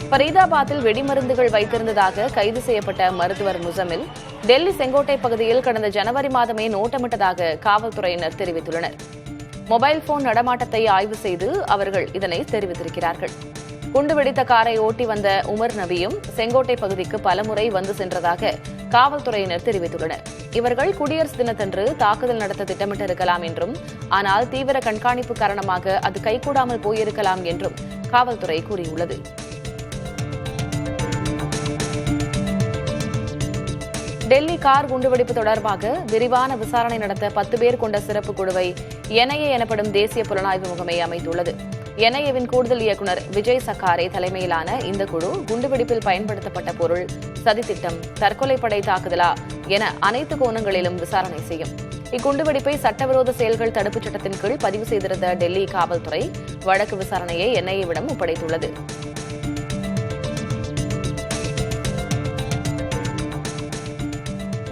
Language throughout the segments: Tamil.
ஃபரீதாபாத்தில் வெடிமருந்துகள் வைத்திருந்ததாக கைது செய்யப்பட்ட மருத்துவர் முசமில் டெல்லி செங்கோட்டை பகுதியில் கடந்த ஜனவரி மாதமே நோட்டமிட்டதாக காவல்துறையினர் தெரிவித்துள்ளனர். மொபைல் போன் நடமாட்டத்தை ஆய்வு செய்து அவர்கள் இதனை தெரிவித்திருக்கிறார்கள். குண்டுவெடித்த காரை ஓட்டி வந்த உமர் நபியும் செங்கோட்டை பகுதிக்கு பலமுறை வந்து சென்றதாக காவல்துறையினர் தெரிவித்துள்ளனர். இவர்கள் குடியரசு தினத்தன்று தாக்குதல் நடத்த திட்டமிட்டிருக்கலாம் என்றும், ஆனால் தீவிர கண்காணிப்பு காரணமாக அது கைகூடாமல் போயிருக்கலாம் என்றும் காவல்துறை கூறியுள்ளது. டெல்லி கார் குண்டுவெடிப்பு தொடர்பாக விரிவான விசாரணை நடத்த 10 பேர் கொண்ட சிறப்பு குழுவை என்ஐஏ எனப்படும் தேசிய புலனாய்வு முகமை அமைத்துள்ளது. என்ஐஏவின் கூடுதல் இயக்குநர் விஜய் சக்காரே தலைமையிலான இந்த குழு குண்டுவெடிப்பில் பயன்படுத்தப்பட்ட பொருள், சதித்திட்டம், தற்கொலைப்படை தாக்குதலா என அனைத்து கோணங்களிலும் விசாரணை செய்யும். இக்குண்டுவெடிப்பை சட்டவிரோத செயல்கள் தடுப்புச் சட்டத்தின் கீழ் பதிவு செய்திருந்த டெல்லி காவல்துறை வழக்கு விசாரணையை என்ஐஏவிடம் ஒப்படைத்துள்ளது.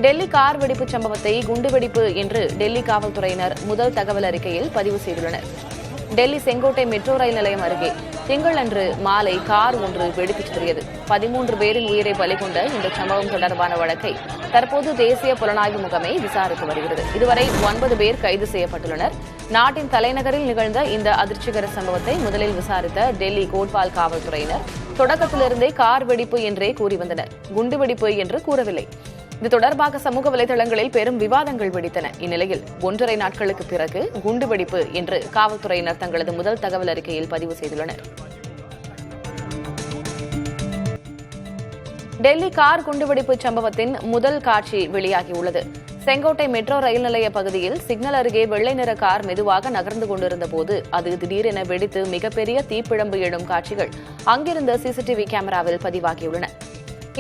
டெல்லி கார் வெடிப்பு சம்பவத்தை குண்டுவெடிப்பு என்று டெல்லி காவல்துறையினர் முதல் தகவல் அறிக்கையில் பதிவு செய்துள்ளனர். டெல்லி செங்கோட்டை மெட்ரோ ரயில் நிலையம் அருகே திங்களன்று மாலை கார் ஒன்று வெடித்துச் சிதறியது. 13 பேரின் உயிரை பலி கொண்ட இந்த சம்பவம் தொடர்பான வழக்கை தற்போது தேசிய புலனாய்வு முகமை விசாரித்து வருகிறது. இதுவரை 9 பேர் கைது செய்யப்பட்டுள்ளனர். நாட்டின் தலைநகரில் நிகழ்ந்த இந்த அதிர்ச்சிகர சம்பவத்தை முதலில் விசாரித்த டெல்லி கோட்பால் காவல்துறையினர் தொடக்கத்திலிருந்தே கார் வெடிப்பு என்றே கூறி வந்தனர். குண்டுவெடிப்பு என்று கூறவில்லை. இது தொடர்பாக சமூக வலைதளங்களில் பெரும் விவாதங்கள் வெடித்தன. இந்நிலையில் 1.5 நாட்களுக்கு பிறகு குண்டுவெடிப்பு என்று காவல்துறையினர் தங்களது முதல் தகவல் அறிக்கையில் பதிவு செய்துள்ளனர். டெல்லி கார் குண்டுவெடிப்பு சம்பவத்தின் முதல் காட்சி வெளியாகியுள்ளது. செங்கோட்டை மெட்ரோ ரயில் நிலைய பகுதியில் சிக்னல் அருகே வெள்ளை நிற கார் மெதுவாக நகர்ந்து கொண்டிருந்த போது அது திடீரென வெடித்து மிகப்பெரிய தீப்பிழம்பு எழும் காட்சிகள் அங்கிருந்த சிசிடிவி கேமராவில் பதிவாகியுள்ளன.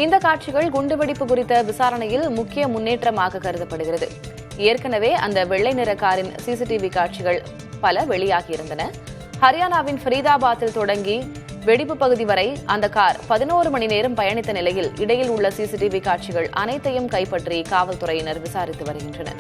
இந்த காட்சிகள் குண்டுவெடிப்பு குறித்த விசாரணையில் முக்கிய முன்னேற்றமாக கருதப்படுகிறது. ஏற்கனவே அந்த வெள்ளை நிற காரின் சிசிடிவி காட்சிகள் பல வெளியாகியிருந்தன. ஹரியானாவின் ஃபரீதாபாத்தில் தொடங்கி வெடிப்பு பகுதி வரை அந்த கார் 11 மணி நேரம் பயணித்த நிலையில் இடையில் உள்ள சிசிடிவி காட்சிகள் அனைத்தையும் கைப்பற்றி காவல்துறையினர் விசாரித்து வருகின்றனர்.